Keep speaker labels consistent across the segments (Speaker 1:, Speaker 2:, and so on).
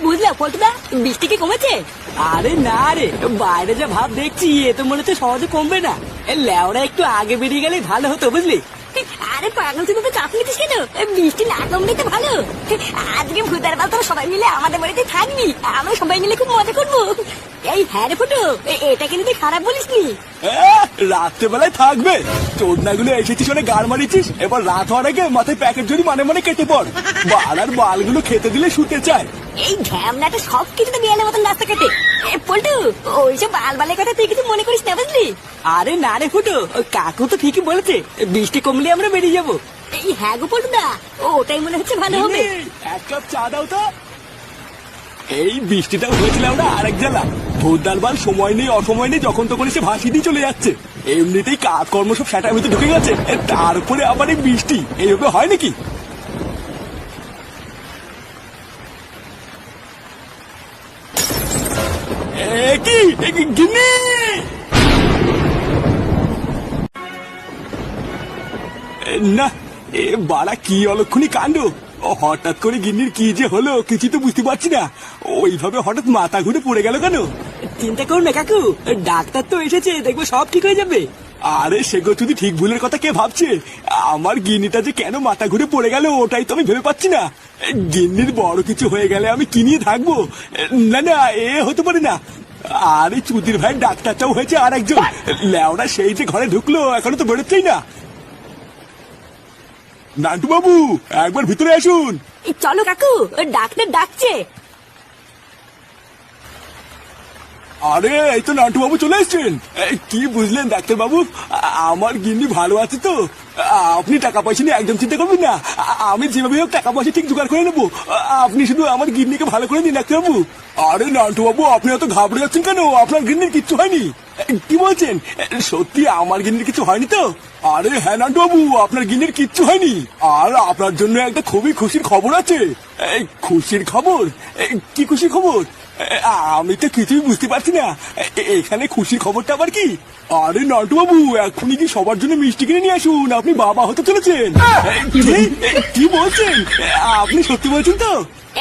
Speaker 1: বুঝলা পল্টুদা, বৃষ্টি কি কমেছে?
Speaker 2: আরে না রে, বাইরে যা ভাব দেখছি এ তো মনে হচ্ছে সহজে কমবে না। লেওরা একটু আগে বেরিয়ে গেলে ভালো হতো বুঝলি।
Speaker 1: আরে পাগল, তুমি তো চাপ নিতিস কেন? বৃষ্টি না কমলে তো ভালো। আজকে ভূতার বাল তোরা সবাই মিলে আমাদের বাড়িতে থাকবি, আমরা সবাই মিলে খুব মজা করবো। এই হ্যাঁ রে ফুটো, এটা কিন্তু তুই খারাপ বলিস নি।
Speaker 3: রাত্রেবেলায় থাকবে চোদনাগুলো এসেছিস অনেক গাড় মারিছিস, এবার রাত হওয়ার আগে মাথায় প্যাকেট জড়ি মানে মানে কেটে পড়। বালার বালগুলো খেতে দিলে শুতে চায়।
Speaker 1: এই ঢ্যামনাটা সব কিছুতে বিয়ালের মতন রাস্তা কেটে। পল্টু, ওইসব বালবালের কথা তুই কিছু মনে করিস না বুঝলি।
Speaker 2: আরে না রে ফুটো, কাকু তো ঠিকই বলেছে, বৃষ্টি কমলে আমরা বেরিয়ে যাবো।
Speaker 1: এই হ্যাঁ গো পল্টুদা, ওটাই মনে হচ্ছে ভালো হবে।
Speaker 3: এক কাপ চা দাও তো। এই বৃষ্টিটা হয়েছিল ওরা আরেক জ্বালা। ভোরদার বাল সময় নেই অসময় নেই, যখন তখন এসে ভাসিয়ে দিয়ে চলে যাচ্ছে। এমনিতেই কাজকর্ম সব সেটার ভিতরে ঢুকে গেছে, তারপরে আবার এই বৃষ্টি, এইভাবে হয় নাকি? কি গিন্নি, না এ বাড়া কি অলক্ষণী কাণ্ড। হঠাৎ করে গিন্নির কি যে হলো কিছু তো বুঝতে পারছি না। ওইভাবে হঠাৎ মাথা ঘুরে পড়ে গেল কেন?
Speaker 2: চিন্তা করো না কাকু, ডাক্তার তো এসেছে, দেখবো সব ঠিক হয়ে যাবে।
Speaker 3: আরে সেগো যদি ঠিক ভুলের কথা কে ভাবছে? আমার গিন্নিটা যে কেন মাথা ঘুরে পড়ে গেল ওটাই তো আমি ভেবে পাচ্ছি না। গিন্নির বড় কিছু হয়ে গেলে আমি কি নিয়ে থাকবো? না না, এ হতে পারে না। আরে চুদির ভাই ডাক্তারটাও হয়েছে আর একজন, লেওরা সেই যে ঘরে ঢুকলো এখনো তো বেরোচ্ছেই না। নান্টু বাবু একবার ভিতরে আসুন।
Speaker 1: এই চলো কাকু, ডাক্তার ডাকছে।
Speaker 3: আরে এই তো নান্টু বাবু চলে এসছেন। কি বুঝলেন ডাক্তার বাবু, আমার গিন্নি ভালো আছে তো? আপনি টাকা পয়সা নিয়ে একদম চিন্তা করবেন না, আমি যেভাবে হোক টাকা পয়সা ঠিক জোগাড় করে নেবো। আপনি শুধু আমার গিন্নিকে ভালো করে দিন ডাক্তার বাবু। আরে নান্টু বাবু আপনি এত ঘাবড়ে যাচ্ছেন কেন? আপনার গিন্নির কিচ্ছু হয়নি। কি বলছেন? সত্যি আমার গিন্নির কিছু হয়নি তো? আরে হ্যাঁ নান্টু বাবু, আপনার গিন্নির কিচ্ছু হয়নি। আর আপনার জন্য একটা খুবই খুশির খবর আছে। খুশির খবর? কি খুশির খবর? আমি তো কিছুই বুঝতে পারছি না, এখানে খুশির খবরটা আবার কি? আরে নান্টু বাবু এখনই কি সবার জন্য মিষ্টি কিনে নিয়ে আসুন, আপনি বাবা হতে চলেছেন। কি বলছেন? আপনি সত্যি বলছেন তো?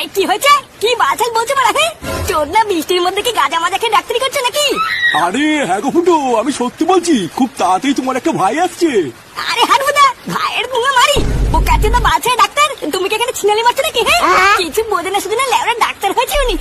Speaker 1: এই কি হয়েছে? কি বাছাল বলছে বলা? হ্যাঁ চোদনা, বৃষ্টির মধ্যে কি গাঁজা মাজা খেয়ে ডাক্তারি করছে নাকি?
Speaker 3: আরে হ্যাঁ গো ফুটো, আমি সত্যি বলছি, খুব তাড়াতাড়ি তোমার একটা ভাই আসছে।
Speaker 1: আরে হারুদা, ভাইয়ের মুঙা মারি বোকাচ্ছে তো বাছায় ডাক্তার, তুমি কি এখানে ছিনালি মারছো নাকি? হ্যাঁ কিছু বোঝে না, শুধু না লেওরা ডাক্তার হয়েছে উনি।